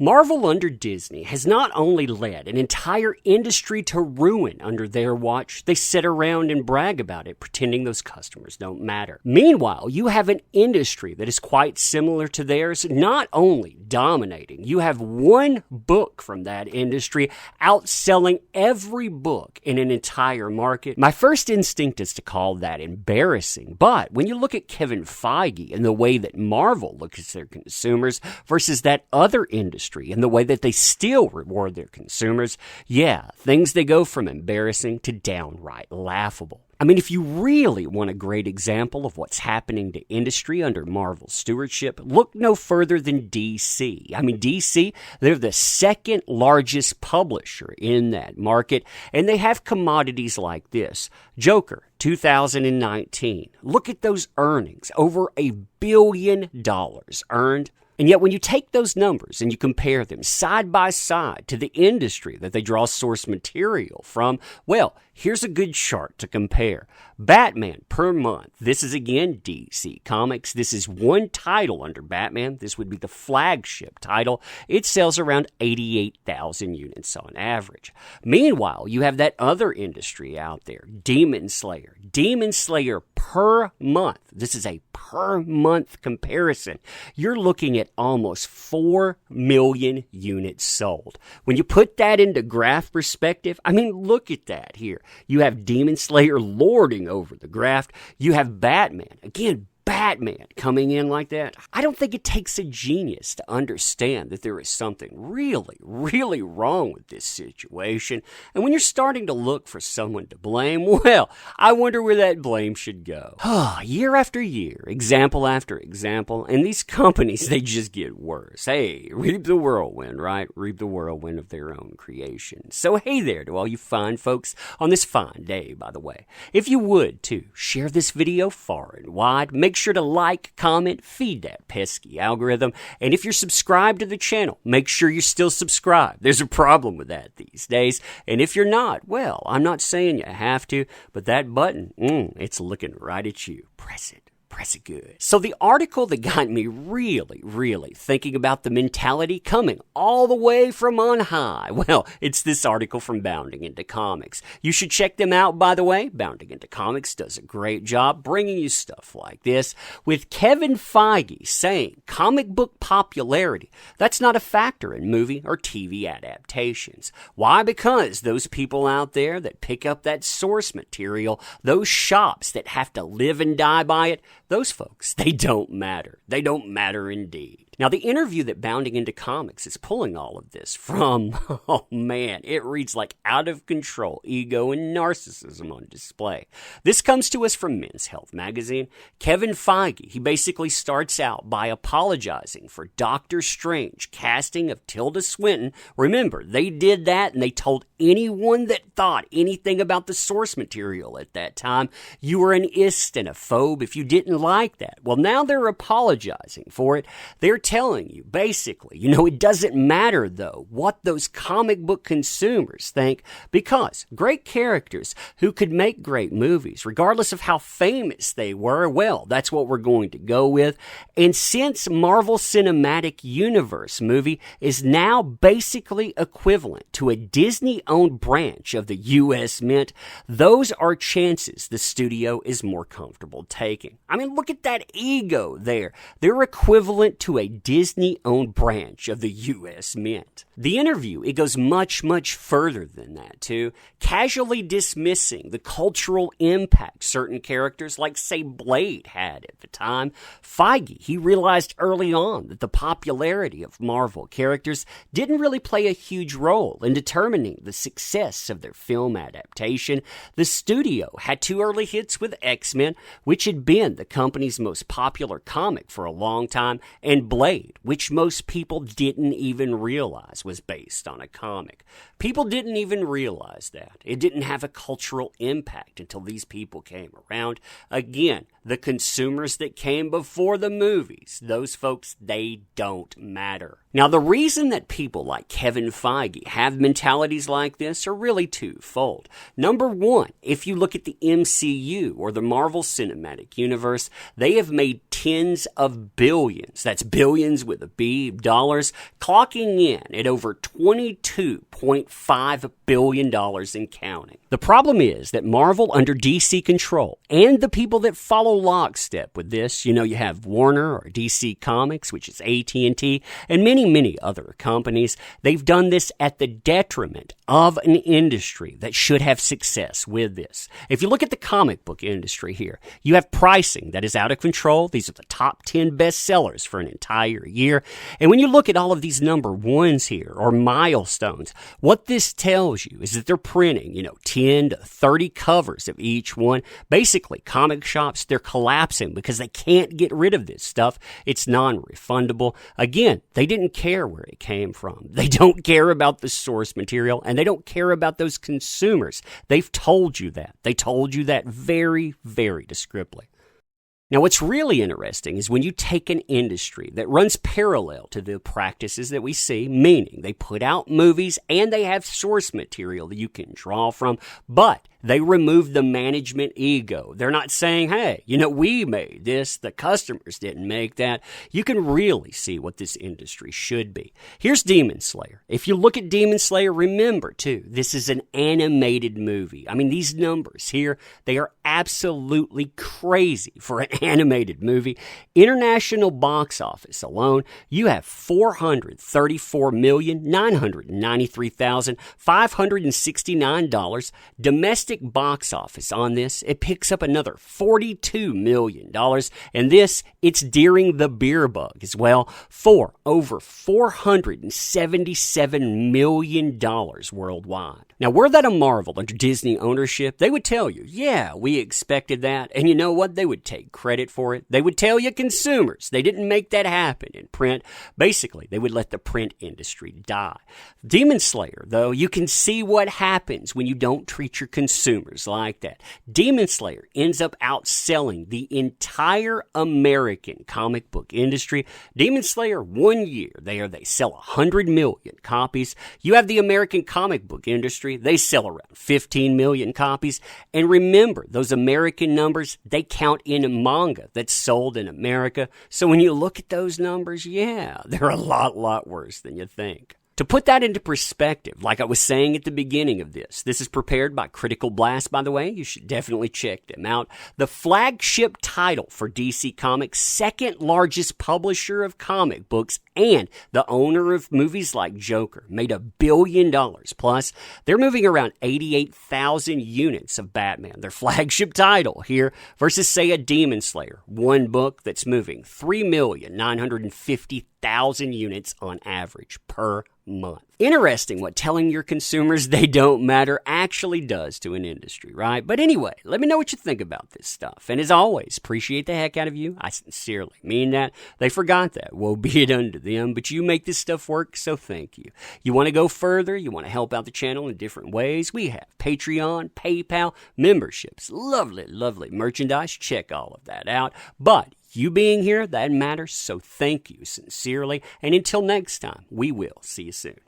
Marvel under Disney has not only led an entire industry to ruin under their watch, they sit around and brag about it, pretending those customers don't matter. Meanwhile, you have an industry that is quite similar to theirs, not only dominating, you have one book from that industry outselling every book in an entire market. My first instinct is to call that embarrassing, but when you look at Kevin Feige and the way that Marvel looks at their consumers versus that other industry, and the way that they still reward their consumers, things they go from embarrassing to downright laughable. I mean, if you really want a great example of what's happening to industry under Marvel's stewardship, look no further than DC. I mean, DC, they're the second largest publisher in that market, and they have commodities like this. Joker, 2019. Look at those earnings, over $1 billion earned. And yet when you take those numbers and you compare them side by side to the industry that they draw source material from, well, here's a good chart to compare. Batman per month. This is again DC Comics. This is one title under Batman. This would be the flagship title. It sells around 88,000 units on average. Meanwhile, you have that other industry out there, Demon Slayer. Demon Slayer per month. This is a per month comparison. You're looking at almost 4 million units sold. When you put that into graph perspective, I mean, look at that here. You have Demon Slayer lording over the graph. You have Batman. Again, Batman coming in like that. I don't think it takes a genius to understand that there is something really, really wrong with this situation. And when you're starting to look for someone to blame, well, I wonder where that blame should go. Year after year, example after example, and these companies, they just get worse. Hey, reap the whirlwind, right? Reap the whirlwind of their own creation. So hey there to all you fine folks on this fine day, by the way. If you would, too, share this video far and wide. Make sure to like, comment, feed that pesky algorithm. And if you're subscribed to the channel, make sure you're still subscribed. There's a problem with that these days. And if you're not, well, I'm not saying you have to, but that button, it's looking right at you. Press it. Press it good. So the article that got me really, really thinking about the mentality coming all the way from on high, well, it's this article from Bounding Into Comics. You should check them out, by the way. Bounding Into Comics does a great job bringing you stuff like this, with Kevin Feige saying comic book popularity, that's not a factor in movie or TV adaptations. Why? Because those people out there that pick up that source material, those shops that have to live and die by it, those folks, they don't matter. They don't matter indeed. Now, the interview that Bounding Into Comics is pulling all of this from, oh man, it reads like out of control ego and narcissism on display. This comes to us from Men's Health magazine. Kevin Feige, he basically starts out by apologizing for Doctor Strange casting of Tilda Swinton. Remember, they did that and they told anyone that thought anything about the source material at that time, you were an ist and a phobe if you didn't like that. Well, now they're apologizing for it. They're telling you, basically, it doesn't matter, though, what those comic book consumers think, because great characters who could make great movies, regardless of how famous they were, well, that's what we're going to go with. And since Marvel Cinematic Universe movie is now basically equivalent to a Disney-owned branch of the U.S. Mint, those are chances the studio is more comfortable taking. I mean, look at that ego there. They're equivalent to a Disney-owned branch of the U.S. Mint. The interview, it goes much, much further than that, too, casually dismissing the cultural impact certain characters like, say, Blade had at the time. Feige, he realized early on that the popularity of Marvel characters didn't really play a huge role in determining the success of their film adaptation. The studio had 2 early hits with X-Men, which had been the company's most popular comic for a long time, and Blade, which most people didn't even realize was based on a comic. People didn't even realize that. It didn't have a cultural impact until these people came around. Again, the consumers that came before the movies, those folks, they don't matter. Now, the reason that people like Kevin Feige have mentalities like this are really twofold. Number one, if you look at the MCU or the Marvel Cinematic Universe, they have made tens of billions, that's billions with a B, dollars, clocking in at over $22.5 billion and counting. The problem is that Marvel under DC control and the people that follow lockstep with this, you have Warner or DC Comics, which is at&t, and many other companies, they've done this at the detriment of an industry that should have success with this. If you look at the comic book industry here, you have pricing that is out of control. These are the top 10 bestsellers for an entire year. And when you look at all of these number ones here, or milestones, what this tells you is that they're printing, 10 to 30 covers of each one. Basically, comic shops, they're collapsing because they can't get rid of this stuff. It's non-refundable. Again, they didn't care where it came from. They don't care about the source material, and they don't care about those consumers. They've told you that. They told you that very, very descriptively. Now, what's really interesting is when you take an industry that runs parallel to the practices that we see, meaning they put out movies and they have source material that you can draw from, but they remove the management ego. They're not saying, hey, we made this, the customers didn't make that. You can really see what this industry should be. Here's Demon Slayer. If you look at Demon Slayer, remember, too, this is an animated movie. I mean, these numbers here, they are absolutely crazy for an animated movie. International box office alone, you have $434,993,569. Domestic box office on this, it picks up another $42 million. And this, it's during the beer bug as well, for over $477 million worldwide. Now, were that a Marvel under Disney ownership, they would tell you, yeah, we expected that. And you know what? They would take credit for it. They would tell you consumers, they didn't make that happen in print. Basically, they would let the print industry die. Demon Slayer, though, you can see what happens when you don't treat your consumers like that. Demon Slayer ends up outselling the entire American comic book industry. Demon Slayer, 1 year, they sell 100 million copies. You have the American comic book industry, they sell around 15 million copies. And remember, those American numbers, they count in manga that's sold in America. So when you look at those numbers, yeah, they're a lot worse than you think. To put that into perspective, like I was saying at the beginning of this is prepared by Critical Blast, by the way. You should definitely check them out. The flagship title for DC Comics, second largest publisher of comic books, and the owner of movies like Joker, made $1 billion plus. They're moving around 88,000 units of Batman, their flagship title here, versus, say, a Demon Slayer, one book that's moving 3,950,000 units on average per month. Interesting what telling your consumers they don't matter actually does to an industry, right? But anyway, let me know what you think about this stuff. And as always, appreciate the heck out of you. I sincerely mean that. They forgot that. Woe be it unto them. But you make this stuff work, so thank you. You want to go further? You want to help out the channel in different ways? We have Patreon, PayPal, memberships, lovely merchandise. Check all of that out. But you being here, that matters, so thank you sincerely. And until next time, we will see you soon.